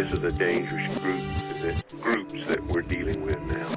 This is a dangerous groups that we're dealing with now.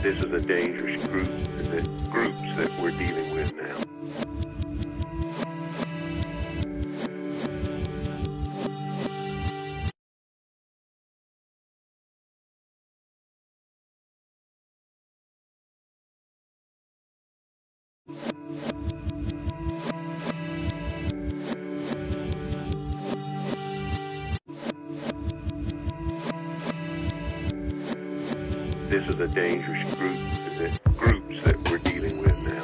This is a dangerous groups that we're dealing with now. This is a dangerous groups that we're dealing with now.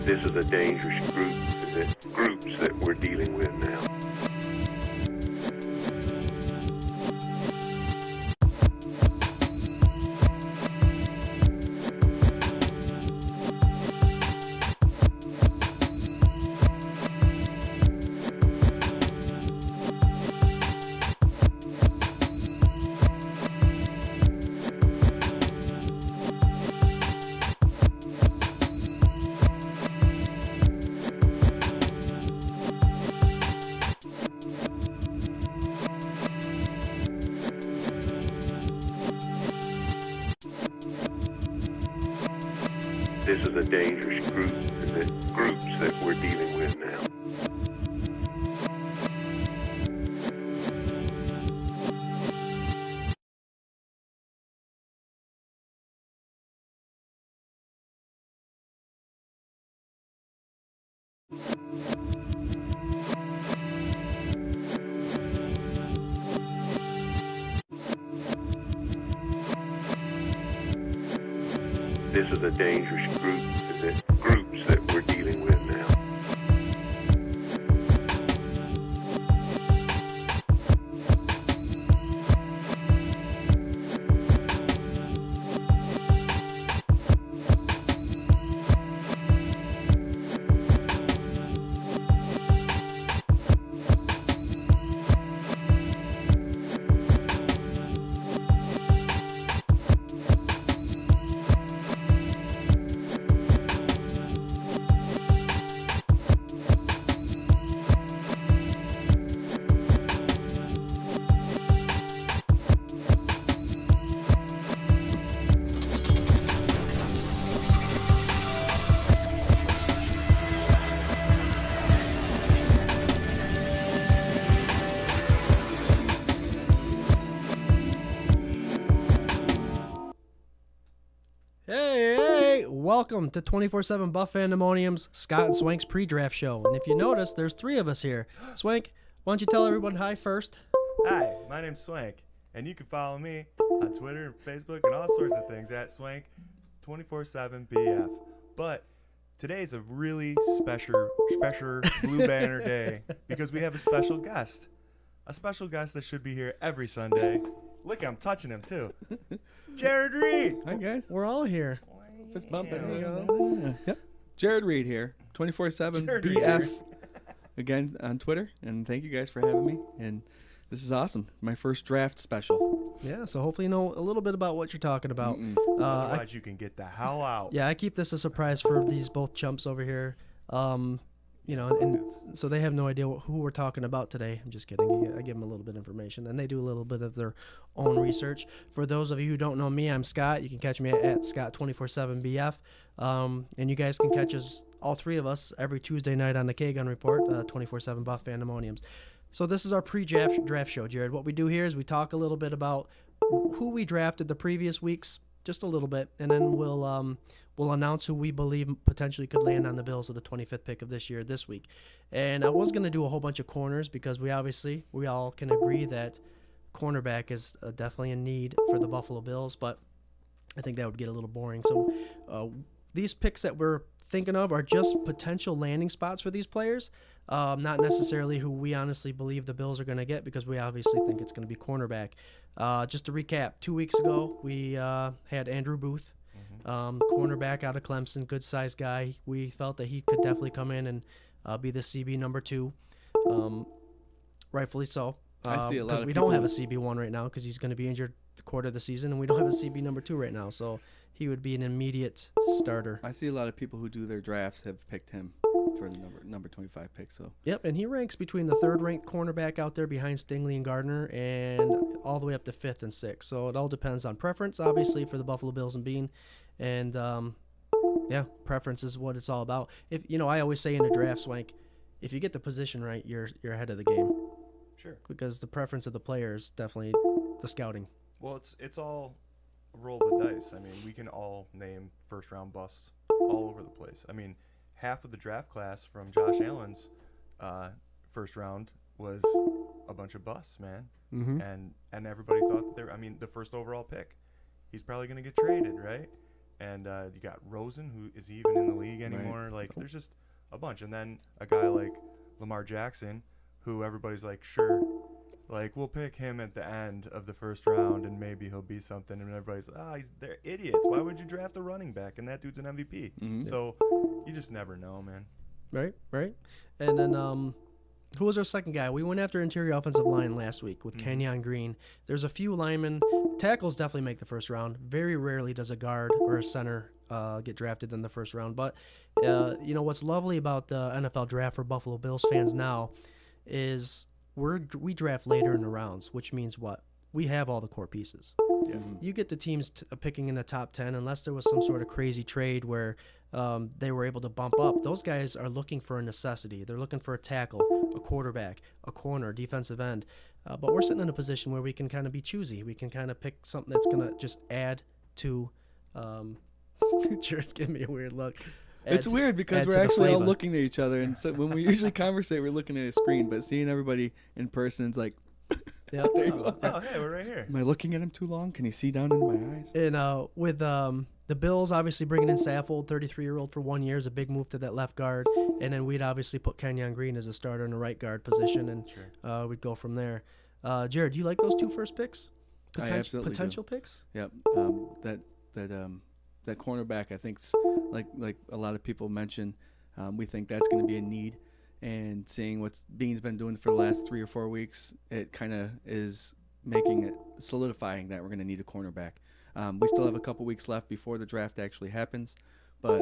This is a dangerous groups that we're dealing with now. This is a dangerous groups that we're dealing with now. This is a dangerous groups that we're dealing with now. welcome to 24/7 Buff Pandemonium's Scott and Swank's pre-draft show. And if you notice, there's 3 of us here. Swank, why don't you tell everyone hi first? Hi, my name's Swank, and you can follow me on Twitter and Facebook and all sorts of things at Swank247BF. But today's a really special Blue Banner day because we have a special guest. A special guest that should be here every Sunday. Look, I'm touching him too. Jared Reed. Hi guys. We're all here. Fist bump. There we Yeah. go. Yep. Jared Reed here. 24/7 Jared Reed BF. here. Again on Twitter, and thank you guys for having me. And this is awesome. My first draft special. Yeah, so hopefully you know a little bit about what you're talking about. Otherwise, you can get the hell out. Yeah, I keep this a surprise for these both chumps over here. And so they have no idea who we're talking about today. I'm just kidding. I give them a little bit of information, and they do a little bit of their own research. For those of you who don't know me, I'm Scott. You can catch me at Scott247BF. And you guys can catch us, all 3 of us, every Tuesday night on the K-Gun Report, 24/7 Buff Pandemoniums. So this is our pre-draft show, Jared. What we do here is we talk a little bit about who we drafted the previous weeks, just a little bit, and then we'll announce who we believe potentially could land on the Bills with the 25th pick of this year this week. And I was going to do a whole bunch of corners because we all can agree that cornerback is definitely a need for the Buffalo Bills, but I think that would get a little boring. So these picks that we're thinking of are just potential landing spots for these players, not necessarily who we honestly believe the Bills are going to get because we obviously think it's going to be cornerback. Just to recap, 2 weeks ago we had Andrew Booth, cornerback out of Clemson, good-sized guy. We felt that he could definitely come in and be the CB number 2, rightfully so. I see a lot of we don't have a CB1 right now because he's going to be injured the quarter of the season, and we don't have a CB number 2 right now, so he would be an immediate starter. I see a lot of people who do their drafts have picked him for the number 25 pick. So Yep, and he ranks between the 3rd-ranked cornerback out there behind Stingley and Gardner and all the way up to 5th and 6th. So it all depends on preference, obviously, for the Buffalo Bills and Bean. And, preference is what it's all about. I always say in a draft, Swank, if you get the position right, you're ahead of the game. Sure. Because the preference of the player is definitely the scouting. Well, it's all a roll of the dice. I mean, we can all name first-round busts all over the place. I mean, half of the draft class from Josh Allen's first round was a bunch of busts, man. Mm-hmm. And everybody thought that the first overall pick, he's probably going to get traded, right? And you got Rosen, who is he even in the league anymore? Right. Like, there's just a bunch. And then a guy like Lamar Jackson, who everybody's like, sure, like, we'll pick him at the end of the first round, and maybe he'll be something. And everybody's like, they're idiots. Why would you draft a running back? And that dude's an MVP. Mm-hmm. So you just never know, man. Right. And then who was our second guy? We went after interior offensive line last week with Kenyon Green. There's a few linemen. Tackles definitely make the first round. Very rarely does a guard or a center get drafted in the first round. But, what's lovely about the NFL draft for Buffalo Bills fans now is we draft later in the rounds, which means what? We have all the core pieces. Yeah. You get the teams picking in the top 10 unless there was some sort of crazy trade where they were able to bump up. Those guys are looking for a necessity. They're looking for a tackle, a quarterback, a corner, defensive end. But we're sitting in a position where we can kind of be choosy. We can kind of pick something that's going to just add to Jared's giving me a weird look. It's weird because we're actually all looking at each other, and so when we usually conversate, we're looking at a screen, but seeing everybody in person, it's like, yeah. Hey, we're right here. am I looking at him too long? Can he see down into my eyes? And with the Bills obviously bringing in Saffold, 33-year-old for 1 year, is a big move to that left guard. And then we'd obviously put Kenyon Green as a starter in the right guard position, and we'd go from there. Jared, do you like those 2 first picks? I absolutely potential do. Picks? Yep. That cornerback, I think, like a lot of people mention, we think that's going to be a need. And seeing what Bean's been doing for the last 3 or 4 weeks, it kind of is solidifying that we're going to need a cornerback. We still have a couple weeks left before the draft actually happens, but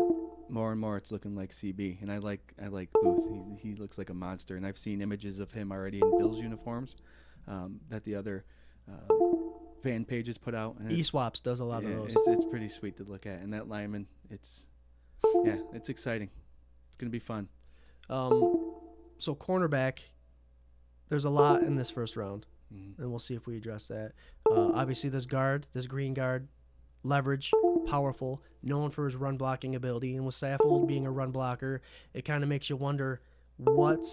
more and more it's looking like CB. And I like Booth. He looks like a monster, and I've seen images of him already in Bills uniforms that the other fan pages put out. eSwaps does a lot of those. It's pretty sweet to look at, and that lineman, it's exciting. It's going to be fun. So cornerback, there's a lot in this first round, and we'll see if we address that. Obviously, this green guard, leverage, powerful, known for his run blocking ability. And with Saffold being a run blocker, it kind of makes you wonder what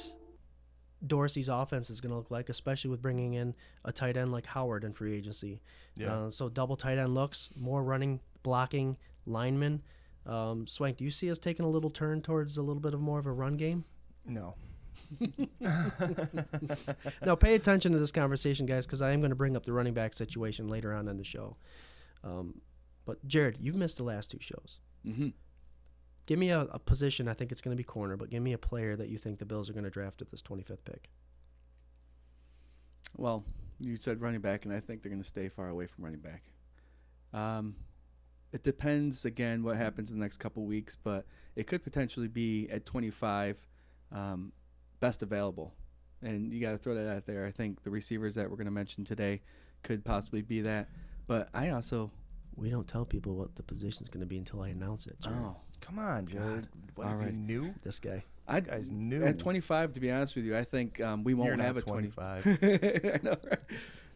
Dorsey's offense is going to look like, especially with bringing in a tight end like Howard in free agency. Yeah. So double tight end looks, more running, blocking, linemen. Swank, do you see us taking a little turn towards a little bit of more of a run game? No. Now, pay attention to this conversation, guys, because I am going to bring up the running back situation later on in the show. But, Jared, you've missed the last 2 shows. Mm-hmm. Give me a position. I think it's going to be corner, but give me a player that you think the Bills are going to draft at this 25th pick. Well, you said running back, and I think they're going to stay far away from running back. It depends, again, what happens in the next couple weeks, but it could potentially be at 25 best available. And you got to throw that out there. I think the receivers that we're going to mention today could possibly be that. But I also... We don't tell people what the position's going to be until I announce it, Jared. Oh. Come on, Jared. What All is right. he new? This guy. This guy's new. At 25, to be honest with you, I think we won't You're have not a 25. 25. I know, right?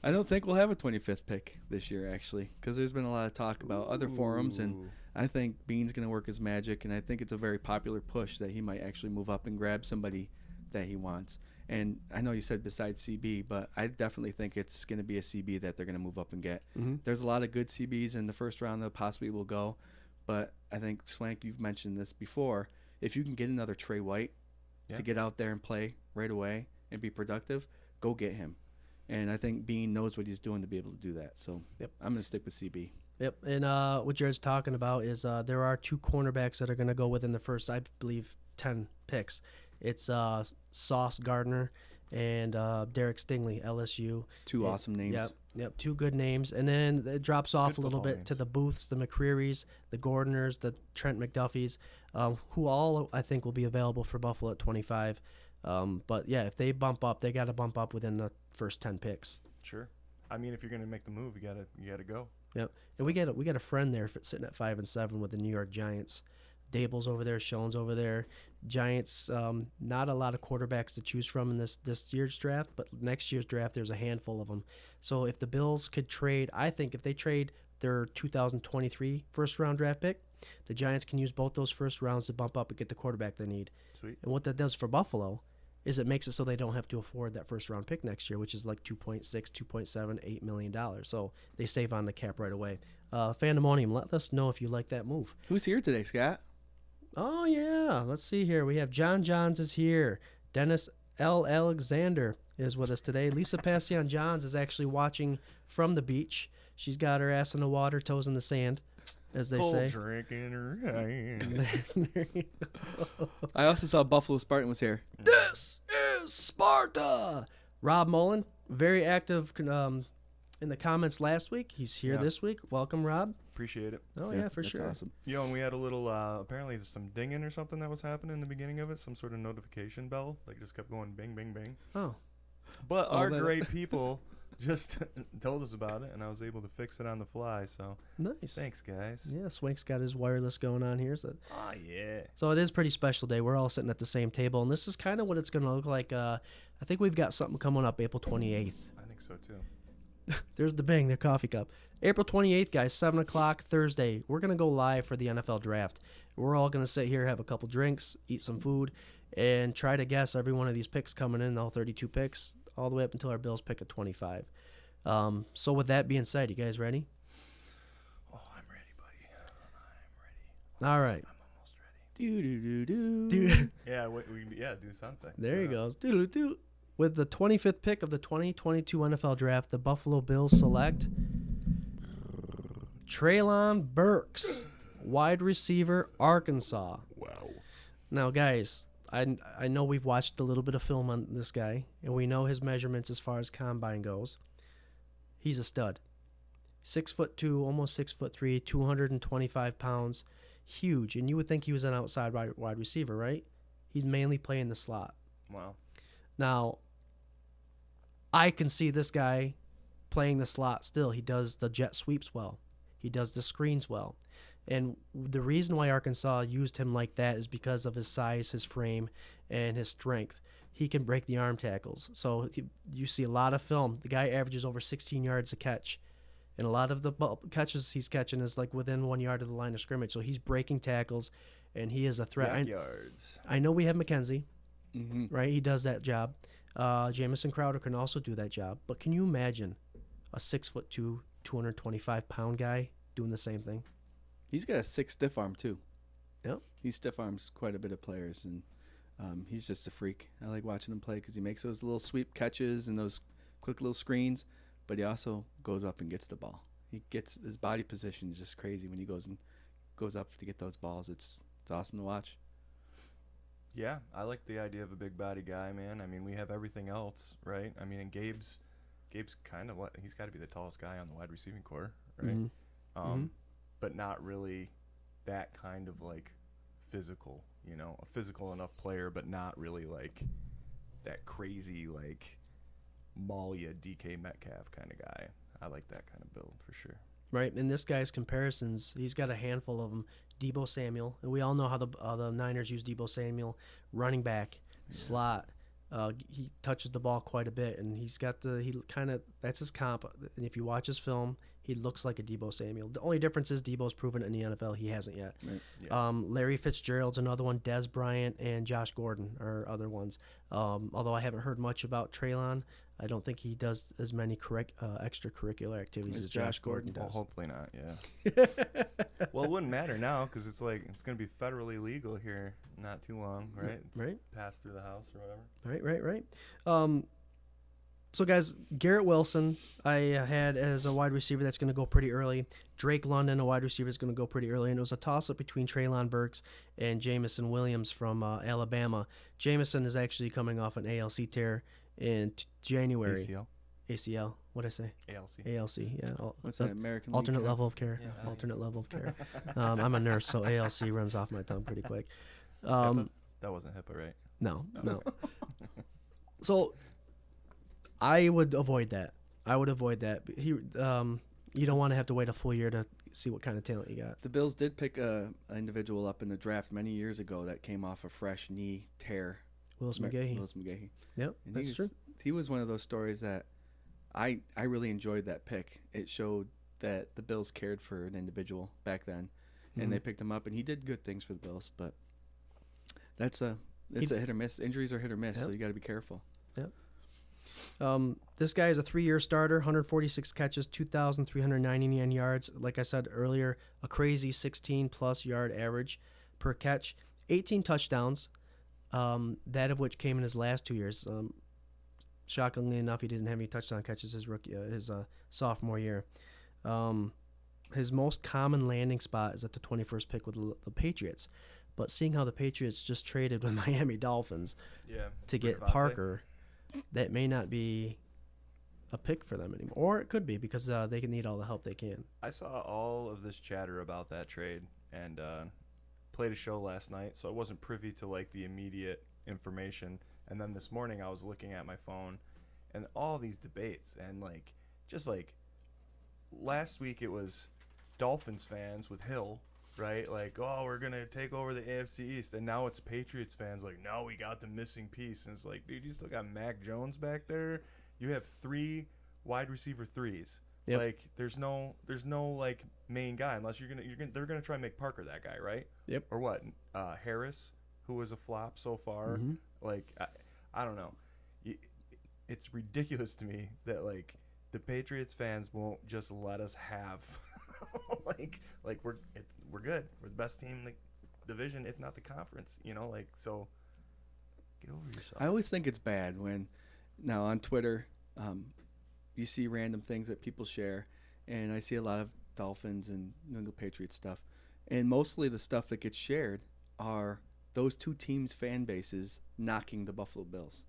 I don't think we'll have a 25th pick this year, actually, because there's been a lot of talk about other forums, and Ooh. I think Bean's going to work his magic, and I think it's a very popular push that he might actually move up and grab somebody that he wants. And I know you said besides CB, but I definitely think it's going to be a CB that they're going to move up and get. Mm-hmm. There's a lot of good CBs in the first round that possibly will go, but I think, Swank, you've mentioned this before. If you can get another Trey White to get out there and play right away and be productive, go get him. And I think Bean knows what he's doing to be able to do that. So I'm going to stick with CB. Yep. And what Jared's talking about is there are 2 cornerbacks that are going to go within the first, I believe, 10 picks. It's Sauce Gardner and Derek Stingley, LSU. 2 awesome names. Yep, 2 good names. And then it drops off Good a little football bit names. to the Booths, the McCrearys, the Gordoners, the Trent McDuffies, who all I think will be available for Buffalo at 25. But, yeah, if they bump up, they got to bump up within the first 10 picks. Sure. I mean, if you're gonna make the move, you gotta go. Yep. And we got a friend there sitting at 5 and 7 with the New York Giants. Dable's over there, Schoen's over there. Giants, not a lot of quarterbacks to choose from in this year's draft, but next year's draft there's a handful of them. So if the Bills could trade, I think if they trade their 2023 first-round draft pick, the Giants can use both those first rounds to bump up and get the quarterback they need. Sweet. And what that does for Buffalo is it makes it so they don't have to afford that first-round pick next year, which is like $2.6, $2.7, $8 million. So they save on the cap right away. Fandemonium, let us know if you like that move. Who's here today, Scott? Oh, yeah. Let's see here. We have John Johns is here. Dennis L. Alexander is with us today. Lisa Passion Johns is actually watching from the beach. She's got her ass in the water, toes in the sand, as they say. Drink in her hand. There you go. I also saw Buffalo Spartan was here. This is Sparta. Rob Mullen, very active in the comments last week. He's here this week. Welcome, Rob. Appreciate it. Oh, yeah, for that's sure. Awesome. Yo, and we had a little, apparently there's some dinging or something that was happening in the beginning of it. Some sort of notification bell. Like, just kept going bing, bing, bing. Oh, But Oh, our that- great people just told us about it, and I was able to fix it on the fly. So, nice. thanks, guys. Yeah, Swank's got his wireless going on here. Oh, yeah. So it is a pretty special day. We're all sitting at the same table, and this is kind of what it's going to look like. I think we've got something coming up April 28th. I think so, too. There's the bang, the coffee cup. April 28th, guys, 7 o'clock Thursday. We're going to go live for the NFL draft. We're all going to sit here, have a couple drinks, eat some food, and try to guess every one of these picks coming in, all 32 picks, all the way up until our Bills pick at 25. So with that being said, you guys ready? Oh, I'm ready, buddy. I'm ready. All right. I'm almost ready. Dude. Yeah, do something. There he Yeah. goes. Doo-doo-doo. With the 25th pick of the 2022 NFL Draft, the Buffalo Bills select Treylon Burks, wide receiver, Arkansas. Wow. Now, guys, I know we've watched a little bit of film on this guy, and we know his measurements as far as combine goes. He's a stud. 6'2", almost 6'3", 225 pounds, huge. And you would think he was an outside wide receiver, right? He's mainly playing the slot. Wow. Now, I can see this guy playing the slot still. He does the jet sweeps well. He does the screens well. And the reason why Arkansas used him like that is because of his size, his frame, and his strength. He can break the arm tackles. So you see a lot of film. The guy averages over 16 yards a catch. And a lot of the catches he's catching is like within 1 yard of the line of scrimmage. So he's breaking tackles, and he is a threat. Yards. I know we have McKenzie, Mm-hmm. right? He does that job. Jamison Crowder can also do that job. But can you imagine a 6'2", 225-pound guy doing the same thing? He's got a 6 stiff arm too. Yep. He stiff arms quite a bit of players, and he's just a freak. I like watching him play because he makes those little sweep catches and those quick little screens, but he also goes up and gets the ball. He gets his body position is just crazy when he goes up to get those balls. It's awesome to watch. Yeah, I like the idea of a big body guy, man. I mean, we have everything else, right? I mean, and Gabe's kind of he's got to be the tallest guy on the wide receiving core, right? Mm-hmm. But not really that kind of like physical, a physical enough player, but not really like that crazy like Malia DK Metcalf kind of guy. I like that kind of build for sure. Right, and this guy's comparisons, he's got a handful of them. Debo Samuel, and we all know how the Niners use Debo Samuel, running back, slot. He touches the ball quite a bit, and that's his comp. And if you watch his film, he looks like a Debo Samuel. The only difference is Debo's proven it in the NFL. He hasn't yet. Right. Yeah. Larry Fitzgerald's another one. Des Bryant and Josh Gordon are other ones. Although I haven't heard much about Treylon, I don't think he does as many extracurricular activities as Josh Gordon Well, does. hopefully not, yeah. Well, it wouldn't matter now because it's going to be federally legal here not too long, right? It's Right. passed through the House or whatever. Right. So, guys, Garrett Wilson, I had as a wide receiver that's going to go pretty early. Drake London, a wide receiver, is going to go pretty early. And it was a toss-up between Treylon Burks and Jamison Williams from Alabama. Jamison is actually coming off an ALC tear in January. ACL. What'd I say? ALC, yeah. What's that, American League alternate Cup? level of care. Yeah. Alternate level of care. I'm a nurse, so ALC runs off my tongue pretty quick. HIPAA? That wasn't HIPAA, right? No. So I would avoid that. You don't want to have to wait a full year to see what kind of talent you got. The Bills did pick an individual up in the draft many years ago that came off a fresh knee tear. Willis McGahee. Yep, And that's true. He was one of those stories that I really enjoyed that pick. It showed that the Bills cared for an individual back then, and they picked him up, and he did good things for the Bills. But it's a hit or miss. Injuries are hit or miss, so you got to be careful. Yep. This guy is a 3-year starter, 146 catches, 2,399 yards. Like I said earlier, a crazy 16-plus yard average per catch, 18 touchdowns, that of which came in his last 2 years. Shockingly enough, he didn't have any touchdown catches his sophomore year. His most common landing spot is at the 21st pick with the Patriots. But seeing how the Patriots just traded with Miami Dolphins to get Parker, that may not be a pick for them anymore. Or it could be because they can need all the help they can. I saw all of this chatter about that trade and played a show last night, so I wasn't privy to like the immediate information. And then this morning I was looking at my phone and all these debates and just last week it was Dolphins fans with Hill, right? Like, oh, we're going to take over the AFC East. And now it's Patriots fans like, no, we got the missing piece. And it's like, dude, you still got Mac Jones back there. You have 3 wide receiver 3s. Yep. Like, there's no like main guy unless they're gonna try and make Parker that guy, right? Yep. Or what? Harris, who was a flop so far. Mm-hmm. Like, I don't know. It's ridiculous to me that like the Patriots fans won't just let us have like we're good. We're the best team in the division, if not the conference. So get over yourself. I always think it's bad when now on Twitter you see random things that people share, and I see a lot of Dolphins and New England Patriots stuff, and mostly the stuff that gets shared are those two teams' fan bases knocking the Buffalo Bills.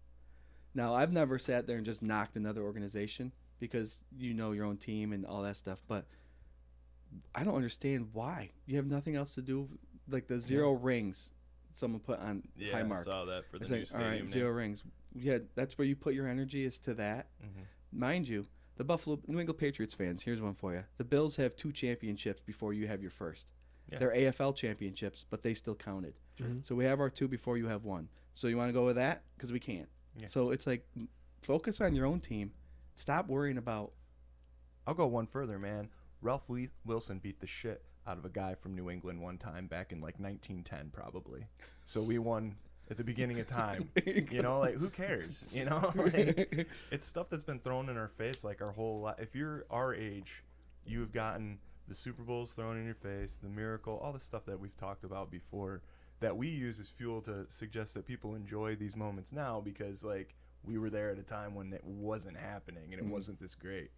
Now, I've never sat there and just knocked another organization because you know your own team and all that stuff, but I don't understand why. You have nothing else to do. Like the 0 rings someone put on Highmark. I saw that for the It's new like, stadium. all right, 0 rings. Yeah, that's where you put your energy is to that. Mm-hmm. Mind you, the New England Patriots fans, here's one for you. The Bills have 2 championships before you have your first. Yeah. They're AFL championships, but they still counted. Mm-hmm. So we have our 2 before you have 1. So you want to go with that? Because we can't. Yeah. So it's like, focus on your own team. Stop worrying about I'll go one further, man. Ralph Wilson beat the shit out of a guy from New England one time back in like 1910 probably. So we won at the beginning of time. You know, like, who cares? You know, like, it's stuff that's been thrown in our face like our whole life. If you're our age, you've gotten the Super Bowls thrown in your face, the miracle, all the stuff that we've talked about before that we use as fuel to suggest that people enjoy these moments now because, like, we were there at a time when it wasn't happening and it wasn't this great.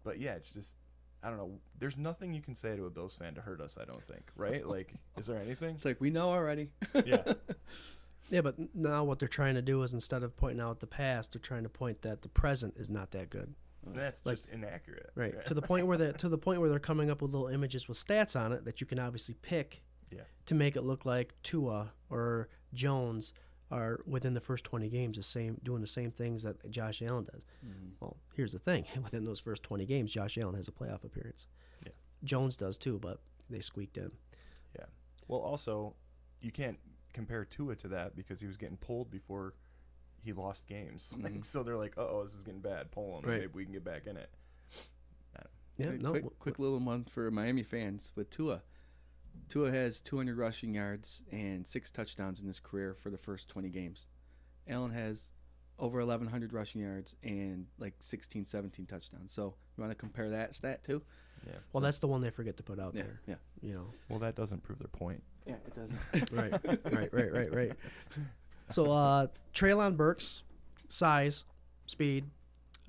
But yeah, it's just, I don't know. There's nothing you can say to a Bills fan to hurt us, I don't think, right? Like, is there anything? It's like, we know already. Yeah. Yeah, but now what they're trying to do is, instead of pointing out the past, they're trying to point that the present is not that good. That's like, just inaccurate. Right. Yeah. To the point where they're coming up with little images with stats on it that you can obviously pick to make it look like Tua or Jones are within the first 20 games doing the same things that Josh Allen does. Mm-hmm. Well, here's the thing. Within those first 20 games, Josh Allen has a playoff appearance. Yeah. Jones does too, but they squeaked in. Yeah. Well, also, you can't compare Tua to that because he was getting pulled before he lost games. Mm-hmm. Like, so they're like, uh-oh, this is getting bad. Pull him. Right. Maybe we can get back in it. Yeah, Quick little one for Miami fans with Tua. Tua has 200 rushing yards and 6 touchdowns in his career for the first 20 games. Allen has over 1,100 rushing yards and like 16, 17 touchdowns. So you want to compare that stat too? Yeah. Well, that's the one they forget to put out there. Yeah. You know. Well, that doesn't prove their point. Yeah, it doesn't. Right. So Treylon Burks, size, speed,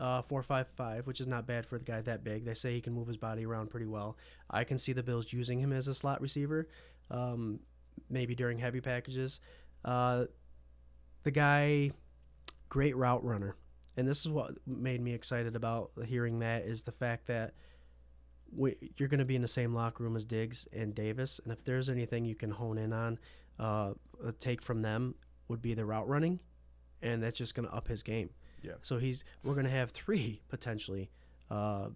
4.55, which is not bad for the guy that big. They say he can move his body around pretty well. I can see the Bills using him as a slot receiver, maybe during heavy packages. The guy, great route runner. And this is what made me excited about hearing that, is the fact that you're going to be in the same locker room as Diggs and Davis. And if there's anything you can hone in on, take from them, would be the route running. And that's just going to up his game. Yeah. So we're going to have 3 potentially of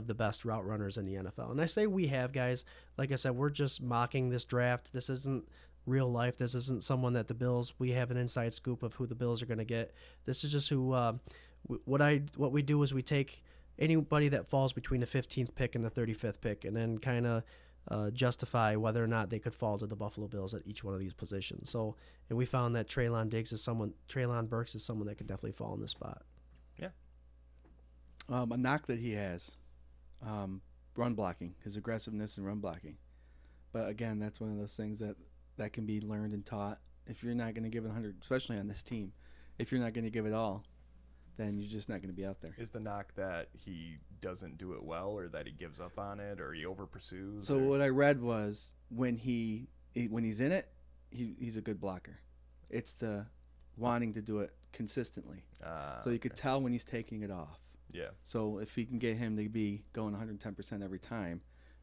the best route runners in the NFL. And I say we have, guys. Like I said, we're just mocking this draft. This isn't real life. This isn't someone that the Bills, we have an inside scoop of who the Bills are going to get. This is just who what we do is we take anybody that falls between the 15th pick and the 35th pick and then kind of justify whether or not they could fall to the Buffalo Bills at each one of these positions. So, and we found that Treylon Burks is someone that could definitely fall in this spot. Yeah. A knock that he has, run blocking, his aggressiveness and run blocking. But again, that's one of those things that can be learned and taught. If you're not going to give it 100, especially on this team, if you're not going to give it all, then you're just not going to be out there. Is the knock that he doesn't do it well, or that he gives up on it, or he over pursues? So what I read was when he's in it, he's a good blocker. It's the wanting to do it consistently. So you could tell when he's taking it off. Yeah. So if he can get him to be going 110% every time,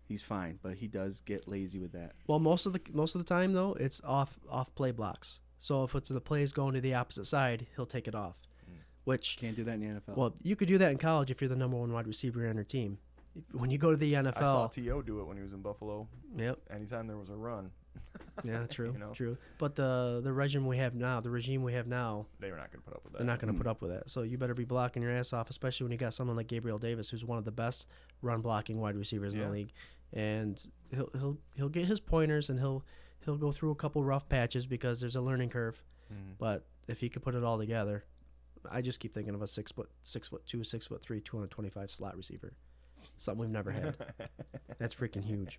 he's fine. But he does get lazy with that. Well, most of the time though, it's off play blocks. So if it's the plays going to the opposite side, he'll take it off. Which can't do that in the NFL. Well, you could do that in college if you're the number 1 wide receiver on your team. When you go to the NFL, I saw T.O. do it when he was in Buffalo. Yep. Anytime there was a run. Yeah, true, You know? true. But the regime we have now, they were not going to put up with that. They're not going to put up with that. So you better be blocking your ass off, especially when you got someone like Gabriel Davis, who's one of the best run blocking wide receivers in the league. And he'll get his pointers and he'll go through a couple rough patches because there's a learning curve. Mm-hmm. But if he could put it all together, I just keep thinking of a 6'2", 6'3", 225 slot receiver. Something we've never had. That's freaking huge.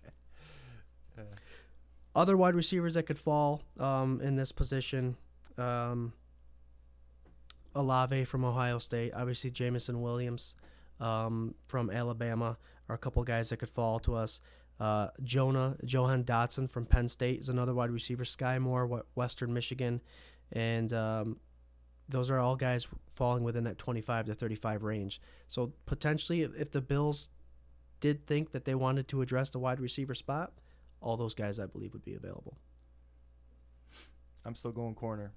Other wide receivers that could fall in this position, Olave from Ohio State, obviously Jamison Williams from Alabama are a couple guys that could fall to us. Johan Dotson from Penn State is another wide receiver. Sky Moore, Western Michigan, and those are all guys falling within that 25 to 35 range. So potentially, if the Bills did think that they wanted to address the wide receiver spot, all those guys I believe would be available. I'm still going corner,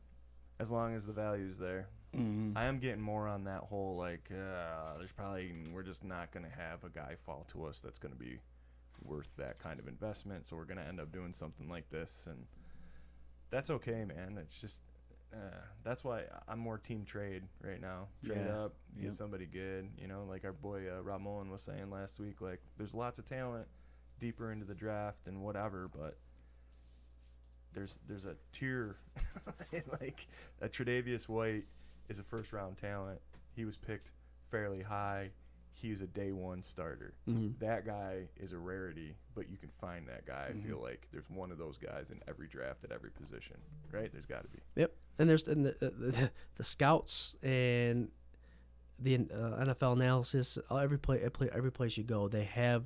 as long as the value's there. Mm-hmm. I am getting more on that whole, like, we're just not going to have a guy fall to us that's going to be worth that kind of investment, so we're going to end up doing something like this, and that's okay, man. It's just, that's why I'm more team trade right now. Trade Yeah. up, get Yep. somebody good. You know, like our boy Rob Mullen was saying last week. Like, there's lots of talent deeper into the draft and whatever, but there's a tier. Like, a Tre'Davious White is a first round talent. He was picked fairly high. He was a day one starter. That guy is a rarity, but you can find that guy. I feel like there's one of those guys in every draft at every position, right? There's got to be. Yep. And there's the scouts and the NFL analysis. Every place you go, they have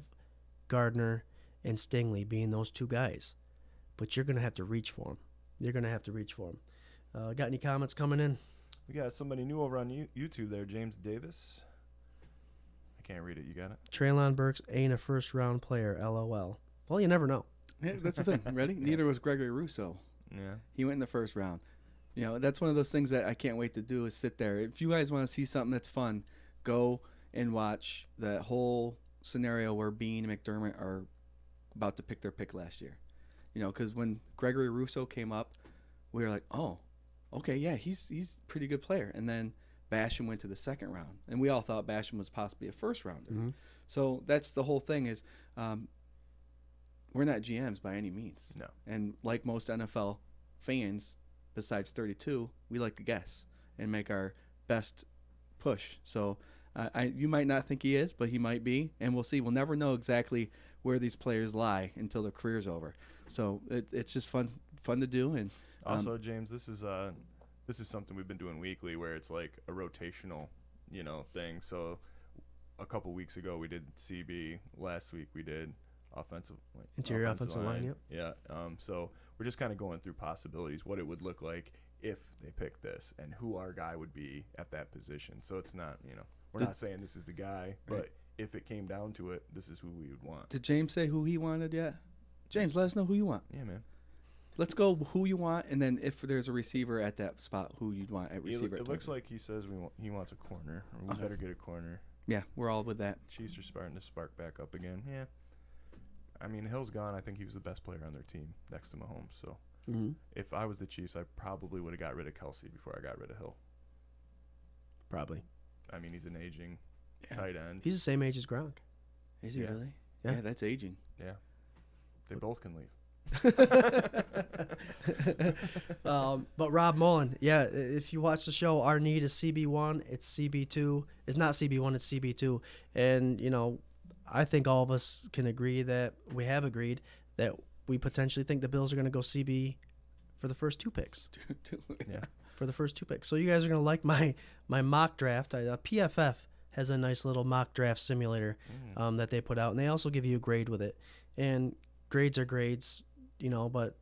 Gardner and Stingley being those two guys, but you're gonna have to reach for them. You're gonna have to reach for them. Got any comments coming in? We got somebody new over on YouTube there, James Davis. I can't read it. You got it? Treylon Burks ain't a first round player. LOL. Well, you never know. Yeah, that's the thing. Ready? Neither was Gregory Rousseau. Yeah. He went in the first round. You know, that's one of those things that I can't wait to do is sit there. If you guys want to see something that's fun, go and watch that whole scenario where Bean and McDermott are about to pick their pick last year. You know, because when Gregory Rousseau came up, we were like, oh, okay, yeah, he's a pretty good player. And then Basham went to the second round, and we all thought Basham was possibly a first rounder. So that's the whole thing is we're not GMs by any means. No. And like most NFL fans, besides 32, we like to guess and make our best push. So you might not think he is, but he might be, and we'll see. We'll never know exactly where these players lie until their career's over. So it's just fun to do. And also, James, this is something we've been doing weekly, where it's like a rotational, thing. So a couple weeks ago we did CB. Last week we did interior offensive line. Yep. Yeah. So we're just kind of going through possibilities, what it would look like if they pick this, and who our guy would be at that position. So it's not, we're not saying this is the guy, but if it came down to it, this is who we would want. Did James say who he wanted yet? James, let us know who you want. Yeah, man. Let's go who you want, and then if there's a receiver at that spot, who you'd want at receiver. It looks like he says he wants a corner, or we better get a corner. Yeah, we're all with that. Chiefs are starting to spark back up again. Yeah. I mean, Hill's gone. I think he was the best player on their team next to Mahomes. So if I was the Chiefs, I probably would have got rid of Kelsey before I got rid of Hill. Probably. I mean, he's an aging tight end. He's the same age as Gronk. Is he really? Yeah. Yeah, that's aging. Yeah. They both can leave. But Rob Mullen, if you watch the show, our need is CB1, it's CB2. It's not CB1, it's CB2. And, I think all of us can agree that we have agreed that we potentially think the Bills are going to go CB for the first two picks. Yeah. For the first two picks. So you guys are going to like my mock draft. PFF has a nice little mock draft simulator that they put out, and they also give you a grade with it. And grades are grades, but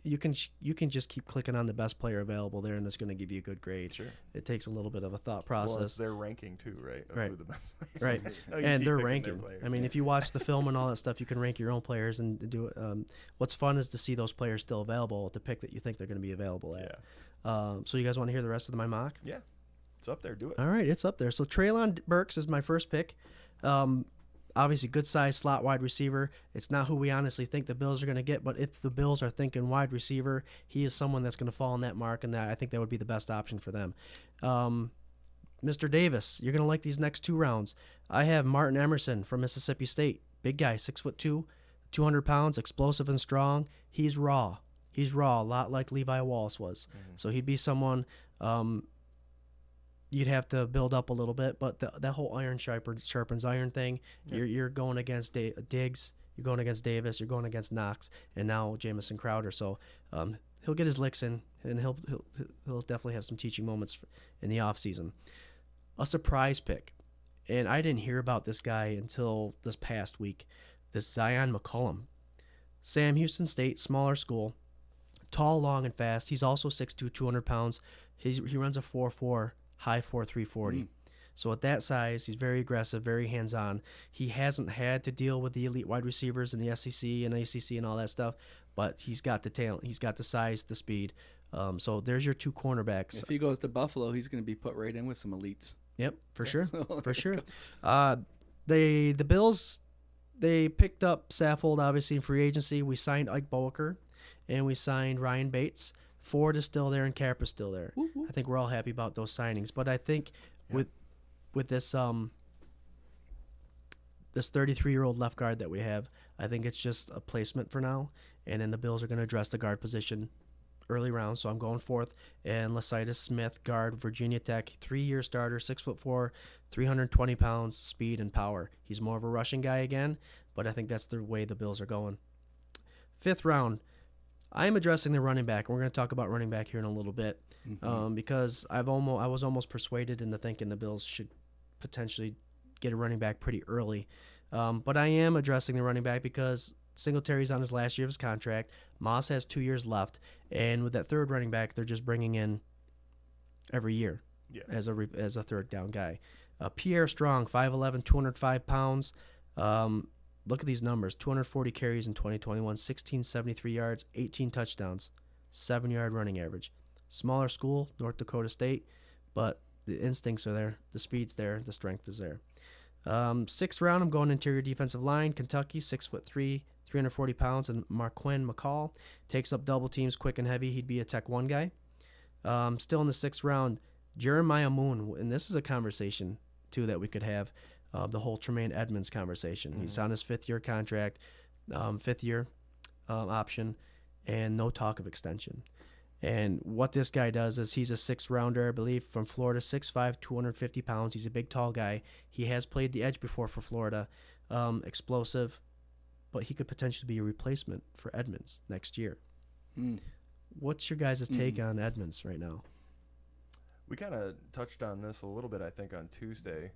you can just keep clicking on the best player available there, and it's going to give you a good grade. Sure. It takes a little bit of a thought process. Well, it's their ranking too, right? Of Right. Who the best players Right. are. So you And keep they're picking their ranking. players. I mean, if you watch the film and all that stuff, you can rank your own players and do it. What's fun is to see those players still available at the pick that you think they're going to be available at. Yeah. So you guys want to hear the rest of my mock? Yeah. It's up there. Do it. All right, it's up there. So Treylon Burks is my first pick. Obviously, good size slot wide receiver. It's not who we honestly think the Bills are going to get, but if the Bills are thinking wide receiver, he is someone that's going to fall in that mark, and that I think that would be the best option for them. Mr. Davis, you're going to like these next two rounds. I have Martin Emerson from Mississippi State. Big guy, 6'2", 200 pounds, explosive and strong. He's raw. He's raw, a lot like Levi Wallace was. So he'd be someone you'd have to build up a little bit, but that whole iron sharpens iron thing. You're going against Diggs, you're going against Davis, you're going against Knox, and now Jamison Crowder. So he'll get his licks in, and he'll definitely have some teaching moments in the offseason. A surprise pick, and I didn't hear about this guy until this past week. This Zion McCollum, Sam Houston State, smaller school, tall, long, and fast. He's also 6'2", 200 pounds. He runs a 4.4. High 4.3 40. So at that size, he's very aggressive, very hands-on. He hasn't had to deal with the elite wide receivers in the SEC and ACC and all that stuff, but he's got the talent. He's got the size, the speed. So there's your two cornerbacks. If he goes to Buffalo, he's going to be put right in with some elites. Yep, for sure. So, For sure. The Bills, they picked up Saffold, obviously, in free agency. We signed Ike Boeker, and we signed Ryan Bates Ford is still there and Cap is still there. Whoop, whoop. I think we're all happy about those signings. But I think with this this 33-year-old left guard that we have, I think it's just a placement for now. And then the Bills are going to address the guard position early round. So I'm going fourth. And Lasitis Smith, guard, Virginia Tech, 3-year starter, 6'4", 320 pounds, speed and power. He's more of a rushing guy again, but I think that's the way the Bills are going. 5th round, I'm addressing the running back. We're going to talk about running back here in a little bit, because I was almost persuaded into thinking the Bills should potentially get a running back pretty early. But I am addressing the running back because Singletary's on his last year of his contract. Moss has 2 years left, and with that third running back, they're just bringing in every year as a third down guy. Pierre Strong, 5'11", 205 pounds. Look at these numbers: 240 carries in 2021, 1673 yards, 18 touchdowns, 7-yard running average. Smaller school, North Dakota State, but the instincts are there, the speed's there, the strength is there. 6th round, I'm going interior defensive line. Kentucky, 6'3", 340 pounds, and Marquin McCall takes up double teams, quick and heavy. He'd be a Tech 1 guy. Still in the 6th round, Jeremiah Moon, and this is a conversation too that we could have, the whole Tremaine Edmonds conversation. He's on his 5th year contract, 5th year option, and no talk of extension. And what this guy does is he's a 6th rounder, I believe, from Florida, 6'5", 250 pounds. He's a big, tall guy. He has played the edge before for Florida. Explosive, but he could potentially be a replacement for Edmonds next year. What's your guys' take on Edmonds right now? We kind of touched on this a little bit, I think, on Tuesday.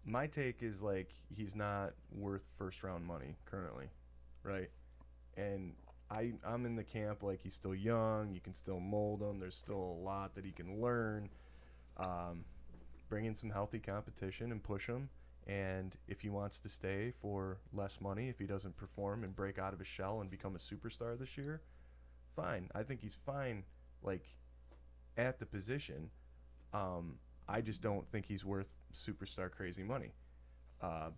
My take is, like, he's not worth first-round money currently, right? And I'm in the camp, like, he's still young. You can still mold him. There's still a lot that he can learn. Bring in some healthy competition and push him. And if he wants to stay for less money, if he doesn't perform and break out of his shell and become a superstar this year, fine. I think he's fine, like, at the position. I just don't think he's worth superstar crazy money.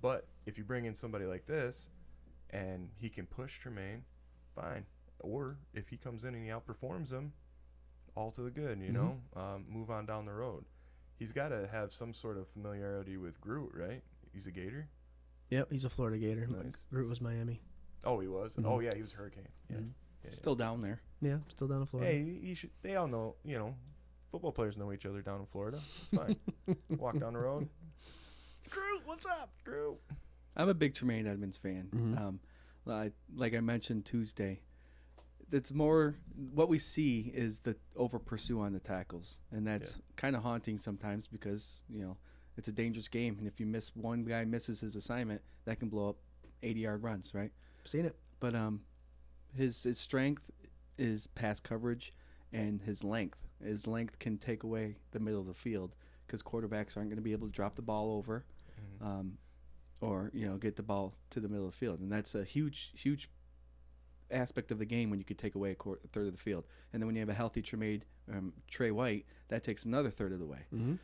But if you bring in somebody like this and he can push Tremaine, fine. Or if he comes in and he outperforms him, all to the good, you know, move on down the road. He's got to have some sort of familiarity with Groot, right? He's a Gator? Yep, he's a Florida Gator. Nice. Groot was Miami. Oh, he was? Oh, yeah, he was a Hurricane. Yeah. Still down there. Yeah, still down in Florida. Hey, he should. They all know, you know, football players know each other down in Florida. It's fine. Walk down the road. Groot, what's up? Groot. I'm a big Tremaine Edmonds fan. Like I mentioned Tuesday, it's more what we see is the over pursue on the tackles, and that's kind of haunting sometimes because, you know, it's a dangerous game, and if you miss one guy misses his assignment, that can blow up 80-yard runs, right? Seen it. But his strength is pass coverage and his length. His length can take away the middle of the field because quarterbacks aren't going to be able to drop the ball over, or, you know, get the ball to the middle of the field, and that's a huge aspect of the game when you could take away a third of the field. And then when you have a healthy Trey White, that takes another third of the way.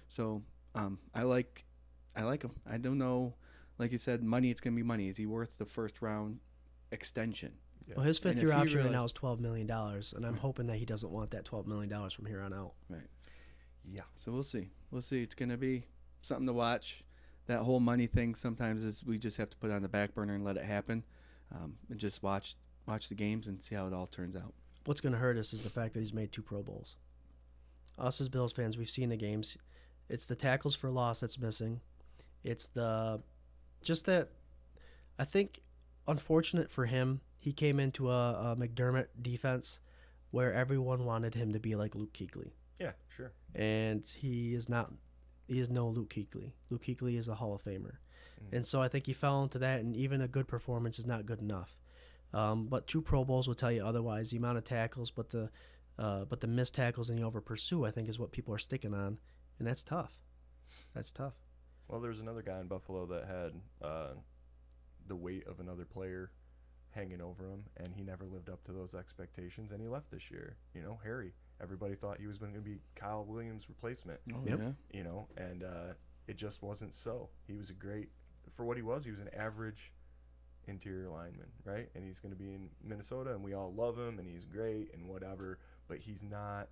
So I like him. I don't know, like you said, money, it's going to be money. Is he worth the first round extension? Well, his 5th year option right now is $12 million, and I'm hoping that he doesn't want that $12 million from here on out. Right. Yeah. So we'll see. It's going to be something to watch. That whole money thing sometimes is we just have to put it on the back burner and let it happen, and just watch the games and see how it all turns out. What's going to hurt us is the fact that he's made 2 Pro Bowls. Us as Bills fans, we've seen the games. It's the tackles for loss that's missing. It's I think, unfortunate for him, he came into a McDermott defense where everyone wanted him to be like Luke Kuechly. Yeah, sure. And he is not. He is no Luke Kuechly. Luke Kuechly is a Hall of Famer. And so I think he fell into that, and even a good performance is not good enough. But 2 Pro Bowls will tell you otherwise. The amount of tackles, but the missed tackles and the over pursue, I think, is what people are sticking on, and that's tough. That's tough. Well, there's another guy in Buffalo that had the weight of another player hanging over him, and he never lived up to those expectations, and he left this year. You know, Harry. Everybody thought he was going to be Kyle Williams' replacement. Oh, yeah. You know, and it just wasn't so. He was for what he was an average interior lineman, right? And he's going to be in Minnesota, and we all love him, and he's great and whatever, but he's not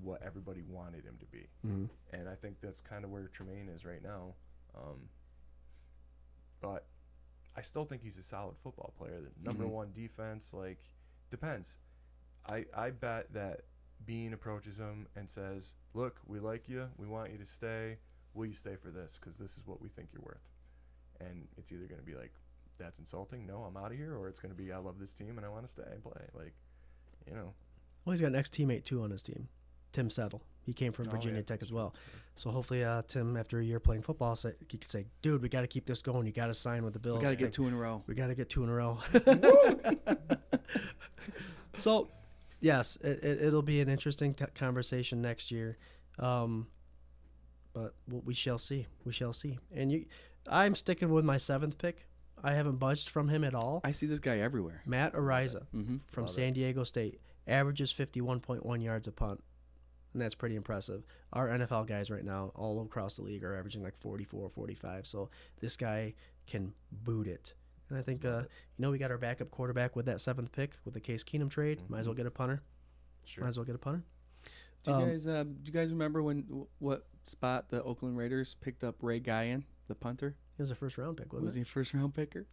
what everybody wanted him to be. Mm-hmm. And I think that's kind of where Tremaine is right now. But I still think he's a solid football player. The number one defense, like, depends. I bet that Bean approaches him and says, look, we like you. We want you to stay. Will you stay for this? Because this is what we think you're worth. And it's either going to be like, that's insulting. No, I'm out of here. Or it's going to be, I love this team and I want to stay and play. Like, you know. Well, he's got an ex-teammate, too, on his team, Tim Settle. He came from Virginia Tech as well. So hopefully Tim, after a year playing football, he could say, dude, we got to keep this going. You got to sign with the Bills. We got to get 2 in a row. We got to get 2 in a row. So, yes, it'll be an interesting conversation next year. But we shall see. We shall see. And I'm sticking with my 7th pick. I haven't budged from him at all. I see this guy everywhere. Matt Ariza from Love San Diego State. Averages 51.1 yards a punt. And that's pretty impressive. Our NFL guys right now all across the league are averaging like 44, 45. So this guy can boot it. And I think, we got our backup quarterback with that 7th pick with the Case Keenum trade. Might as well get a punter. Sure. Might as well get a punter. Do you guys remember what spot the Oakland Raiders picked up Ray Guyan, the punter? He was a first-round pick, wasn't Was he a first-round picker?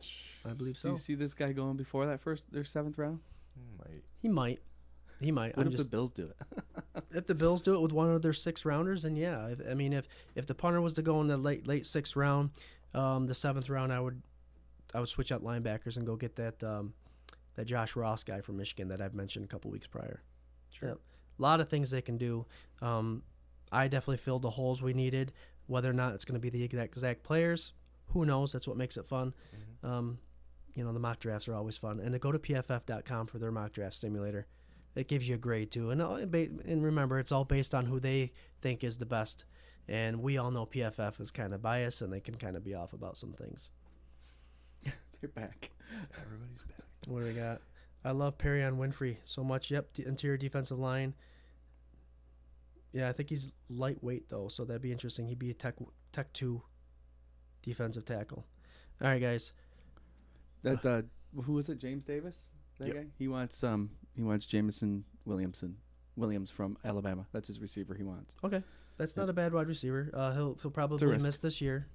I believe Do so. you see this guy going before that their 7th round? He might. What if the Bills do it? If the Bills do it with one of their 6th rounders, then yeah. If the punter was to go in the late 6th round, the 7th round, I would switch out linebackers and go get that Josh Ross guy from Michigan that I've mentioned a couple weeks prior. Sure. Yep. A lot of things they can do. I definitely filled the holes we needed. Whether or not it's going to be the exact players, who knows? That's what makes it fun. The mock drafts are always fun. And to go to pff.com for their mock draft simulator. It gives you a grade too, and remember, it's all based on who they think is the best. And we all know PFF is kind of biased, and they can kind of be off about some things. They're back. Everybody's back. What do we got? I love Perrion Winfrey so much. Yep, the interior defensive line. Yeah, I think he's lightweight though, so that'd be interesting. He'd be a Tech 2 defensive tackle. All right, guys. That who was it? James Davis. That guy. He wants Jamison Williams from Alabama. That's his receiver he wants. Okay, that's not a bad wide receiver. He'll probably miss this year.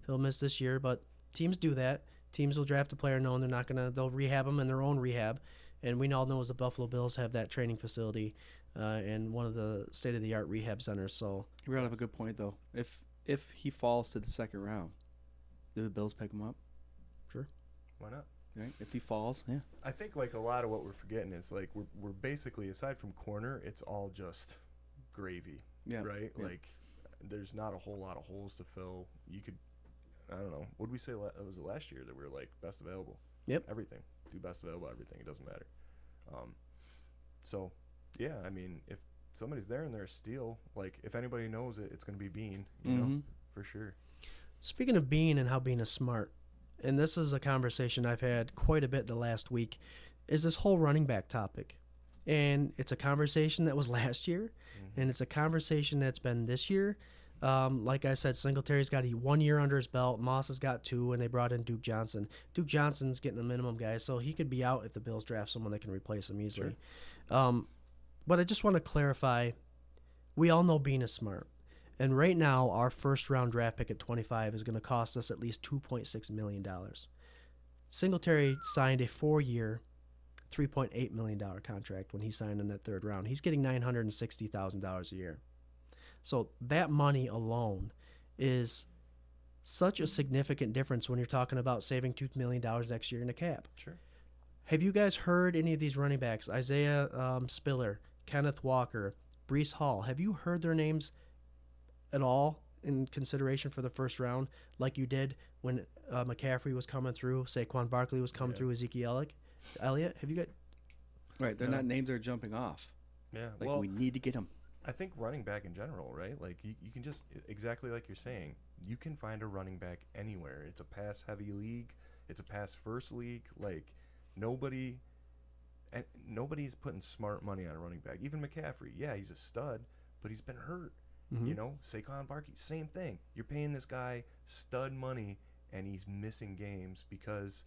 He'll miss this year, but teams do that. Teams will draft a player knowing they're not gonna. They'll rehab him in their own rehab, and we all know as the Buffalo Bills have that training facility, and one of the state-of-the-art rehab centers. So you really have a good point though. If he falls to the 2nd round, do the Bills pick him up? Sure. Why not? Right? If he falls, yeah. I think like a lot of what we're forgetting is like we're basically, aside from corner, it's all just gravy. Yeah. Right? Yeah. Like there's not a whole lot of holes to fill. You could, I don't know. What did we say? Was it last year that we were like best available? Yep. Everything. Do best available everything. It doesn't matter. So yeah, I mean, if somebody's there and they're a steal, like if anybody knows it, it's going to be Bean. You know, for sure. Speaking of Bean and how Bean is smart, and this is a conversation I've had quite a bit the last week, is this whole running back topic. And it's a conversation that was last year, and it's a conversation that's been this year. Like I said, Singletary's got 1 year under his belt. Moss has got 2, and they brought in Duke Johnson. Duke Johnson's getting a minimum guy, so he could be out if the Bills draft someone that can replace him easily. Sure. But I just want to clarify, we all know Bean is smart. And right now, our first-round draft pick at 25 is going to cost us at least $2.6 million. Singletary signed a 4-year, $3.8 million contract when he signed in that 3rd round. He's getting $960,000 a year. So that money alone is such a significant difference when you're talking about saving $2 million next year in a cap. Sure. Have you guys heard any of these running backs? Isaiah Spiller, Kenneth Walker, Breece Hall. Have you heard their names at all in consideration for the first round, like you did when McCaffrey was coming through, Saquon Barkley was coming through, Ezekiel Elliott? Have you got? Right, they're not names that are jumping off. Yeah, like we need to get them. I think running back in general, right? Like you can just, exactly like you're saying, you can find a running back anywhere. It's a pass-heavy league. It's a pass-first league. Like nobody's putting smart money on a running back. Even McCaffrey, yeah, he's a stud, but he's been hurt. You know, Saquon Barkley, same thing. You're paying this guy stud money, and he's missing games because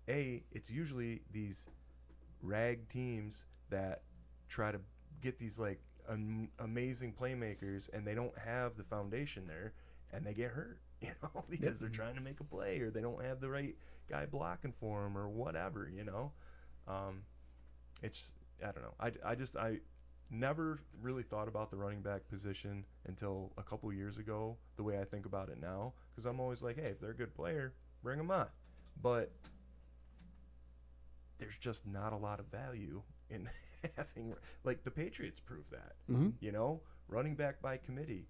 it's usually these rag teams that try to get these like amazing playmakers, and they don't have the foundation there, and they get hurt, because they're trying to make a play, or they don't have the right guy blocking for them, or whatever, It's, I don't know. I never really thought about the running back position until a couple years ago, the way I think about it now, because I'm always like, hey, if they're a good player, bring them on. But there's just not a lot of value in having, like, the Patriots prove that, running back by committee.